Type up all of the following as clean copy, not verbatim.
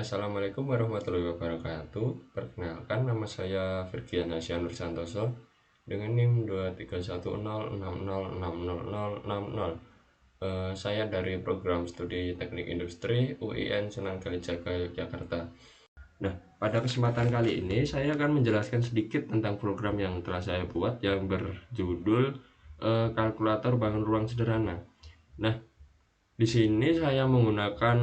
Assalamualaikum warahmatullahi wabarakatuh. Perkenalkan, nama saya Firgian Hasyan Nursantoso dengan NIM 23106060060. Saya dari program studi Teknik Industri UIN Sunan Kalijaga, Yogyakarta. Nah, pada kesempatan kali ini saya akan menjelaskan sedikit tentang program yang telah saya buat yang berjudul kalkulator bangun ruang sederhana. Nah, di sini saya menggunakan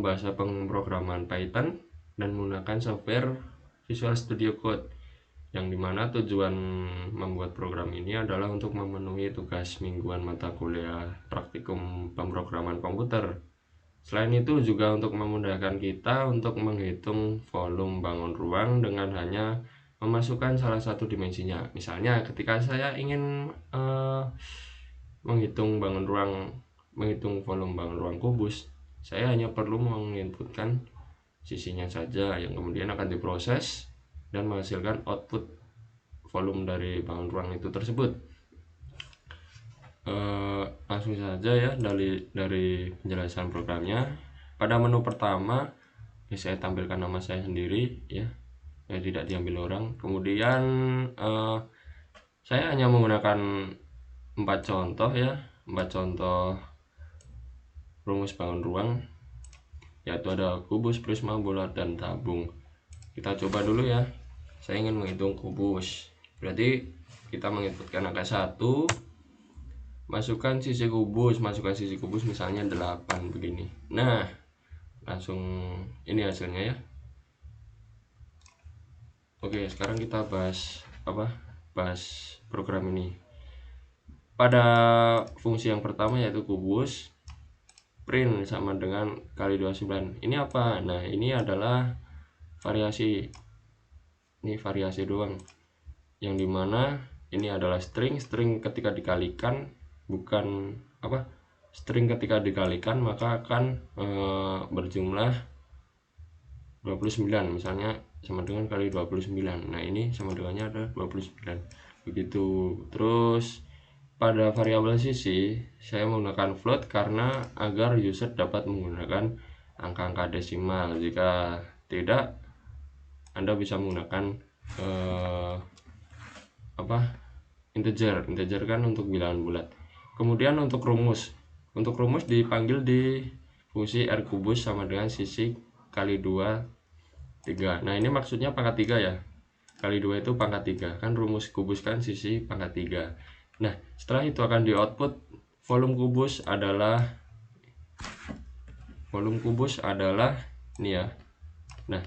bahasa pemrograman Python dan menggunakan software Visual Studio Code, yang dimana tujuan membuat program ini adalah untuk memenuhi tugas mingguan mata kuliah praktikum pemrograman komputer. Selain itu juga untuk memudahkan kita untuk menghitung volume bangun ruang dengan hanya memasukkan salah satu dimensinya. Misalnya ketika saya ingin menghitung volume bangun ruang kubus, saya hanya perlu menginputkan sisinya saja yang kemudian akan diproses dan menghasilkan output volume dari bangun ruang itu tersebut. Langsung saja ya dari penjelasan programnya. Pada menu pertama saya tampilkan nama saya sendiri ya, tidak diambil orang. Kemudian saya hanya menggunakan 4 contoh ya, 4 contoh rumus bangun ruang, yaitu ada kubus, prisma, bulat, dan tabung. Kita coba dulu ya. Saya ingin menghitung kubus, berarti kita menginputkan angka 1, masukkan sisi kubus misalnya 8 begini. Nah, langsung ini hasilnya ya. Oke, sekarang kita bahas program ini. Pada fungsi yang pertama yaitu kubus, print sama dengan kali 29. Ini apa? Nah, ini adalah variasi. Ini variasi doang. Yang dimana ini adalah string ketika dikalikan maka akan berjumlah 29, misalnya sama dengan kali 29. Nah, ini sama dengannya ada 29. Begitu. Terus pada variabel sisi saya menggunakan float karena agar user dapat menggunakan angka-angka desimal. Jika tidak, Anda bisa menggunakan integer kan untuk bilangan bulat. Kemudian untuk rumus dipanggil di fungsi r kubus sama dengan sisi kali 2 3. Nah, ini maksudnya pangkat 3 ya. Kali 2 itu pangkat 3. Kan rumus kubus kan sisi pangkat 3. Nah, setelah itu akan di output volume kubus adalah ini ya. Nah,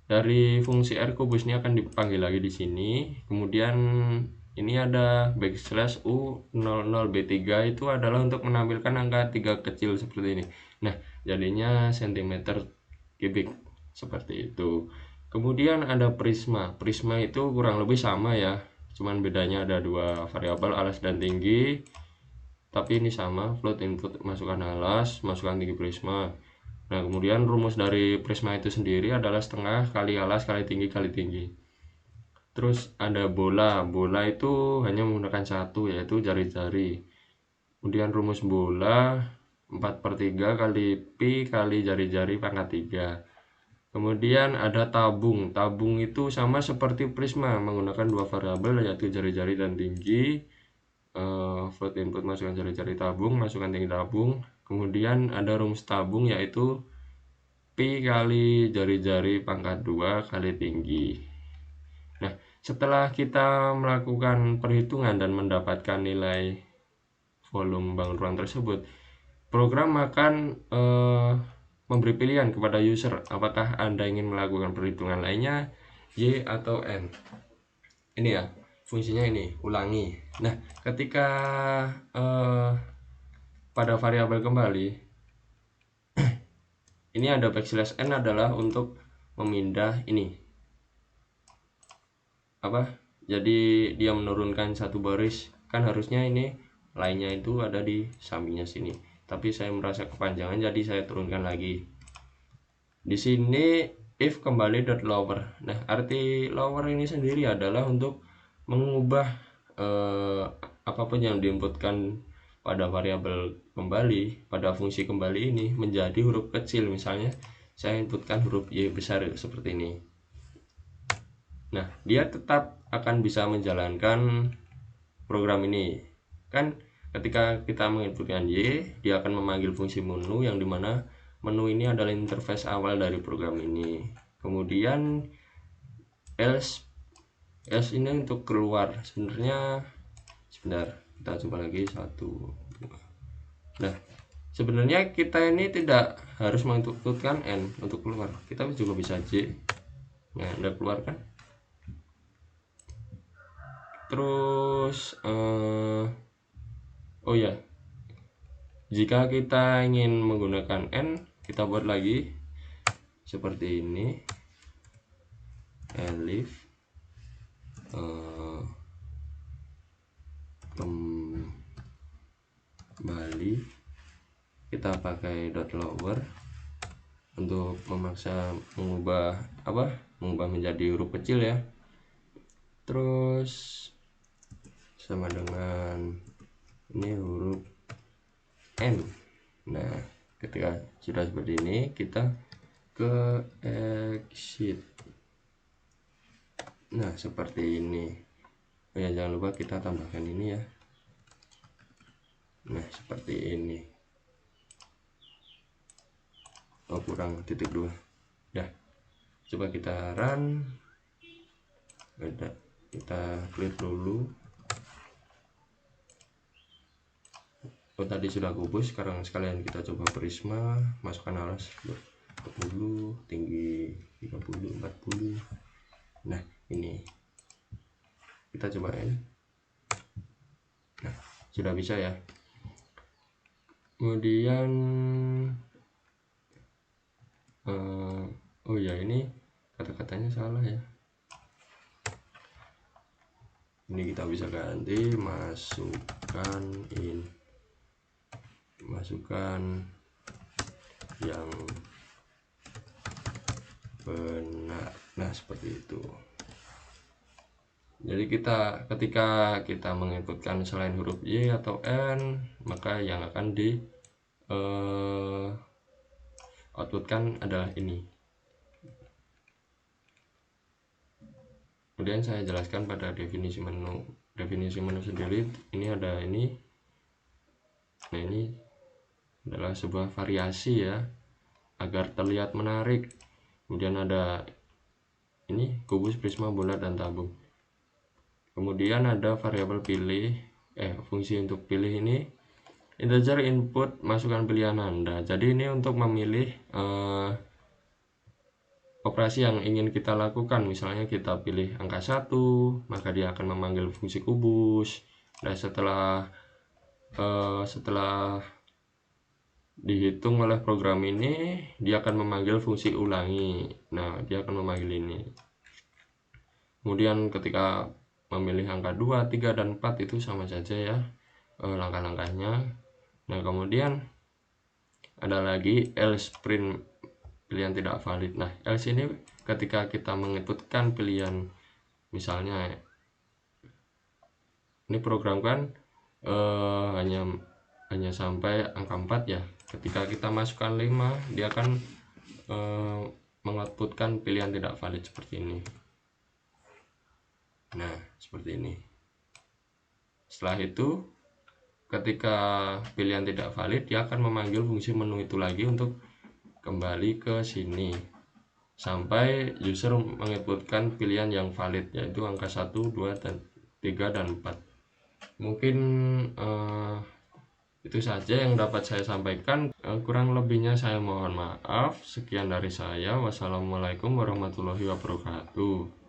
dari fungsi r kubus ini akan dipanggil lagi di sini. Kemudian ini ada backslash u00b3 itu adalah untuk menampilkan angka 3 kecil seperti ini. Nah, jadinya cm3 seperti itu. Kemudian ada prisma itu kurang lebih sama ya, cuman bedanya ada 2 variabel, alas dan tinggi. Tapi ini sama, float input masukkan alas, masukkan tinggi prisma. Nah, kemudian rumus dari prisma itu sendiri adalah setengah kali alas kali tinggi. Terus ada bola itu hanya menggunakan 1, yaitu jari-jari. Kemudian rumus bola 4/3 kali pi kali jari-jari pangkat 3. Kemudian ada tabung itu sama seperti prisma, menggunakan 2 variabel yaitu jari-jari dan tinggi. Float input masukkan jari-jari tabung, masukkan tinggi tabung. Kemudian ada rumus tabung yaitu pi kali jari-jari pangkat 2 kali tinggi. Nah, setelah kita melakukan perhitungan dan mendapatkan nilai volume bangun ruang tersebut, program akan memberi pilihan kepada user apakah Anda ingin melakukan perhitungan lainnya, Y atau N. Ini ya, fungsinya ini, ulangi. Nah, ketika pada variabel kembali ini ada backslash n adalah untuk memindah ini. Jadi dia menurunkan 1 baris. Kan harusnya ini lainnya itu ada di sampingnya sini. Tapi saya merasa kepanjangan jadi saya turunkan lagi. Di sini if kembali .lower. Nah, arti lower ini sendiri adalah untuk mengubah apapun yang diinputkan pada variabel kembali, pada fungsi kembali ini menjadi huruf kecil. Misalnya saya inputkan huruf Y besar seperti ini. Nah, dia tetap akan bisa menjalankan program ini. Kan ketika kita menginputkan Y, dia akan memanggil fungsi menu, yang dimana menu ini adalah interface awal dari program ini. Kemudian else ini untuk keluar. Sebenarnya sebentar, kita coba lagi 1. Nah, sebenarnya kita ini tidak harus menginputkan N untuk keluar, kita juga bisa J. Nah, udah keluar kan. Terus oh ya, jika kita ingin menggunakan N, kita buat lagi seperti ini, elif kembali, kita pakai dot lower untuk memaksa mengubah menjadi huruf kecil ya. Terus sama dengan ini huruf N. Nah, ketika sudah seperti ini, kita ke exit. Nah, seperti ini. Oh ya, jangan lupa kita tambahkan ini ya. Nah, seperti ini. Oh, kurang titik 2. Dah, coba kita run. Beda, kita clear dulu. Oh, tadi sudah kubus, sekarang sekalian kita coba prisma, masukkan alas 40, tinggi 30, 40. Nah, ini kita cobain. Nah, sudah bisa ya. Kemudian oh ya, ini kata-katanya salah ya. Ini kita bisa ganti, masukkan yang benar. Nah, seperti itu. Jadi ketika kita menginputkan selain huruf Y atau N, maka yang akan di outputkan adalah ini. Kemudian saya jelaskan pada definisi menu. Definisi menu sendiri ini ada ini. Nah, ini adalah sebuah variasi ya, agar terlihat menarik. Kemudian ada ini kubus, prisma, bola, dan tabung. Kemudian ada variabel pilih, fungsi untuk pilih ini integer input, masukkan pilihan Anda. Jadi ini untuk memilih operasi yang ingin kita lakukan. Misalnya kita pilih angka 1, maka dia akan memanggil fungsi kubus. Nah, setelah dihitung oleh program ini, dia akan memanggil fungsi ulangi. Nah, dia akan memanggil ini. Kemudian ketika memilih angka 2, 3, dan 4 itu sama saja ya langkah-langkahnya. Nah, kemudian ada lagi else print pilihan tidak valid. Nah, else ini ketika kita menginputkan pilihan, misalnya ini program kan hanya sampai angka 4 ya. Ketika kita masukkan 5, dia akan mengoutputkan pilihan tidak valid seperti ini. Nah, seperti ini. Setelah itu, ketika pilihan tidak valid, dia akan memanggil fungsi menu itu lagi untuk kembali ke sini sampai user menginputkan pilihan yang valid, yaitu angka 1, 2, dan 3, dan 4. Mungkin itu saja yang dapat saya sampaikan. Kurang lebihnya saya mohon maaf. Sekian dari saya. Wassalamualaikum warahmatullahi wabarakatuh.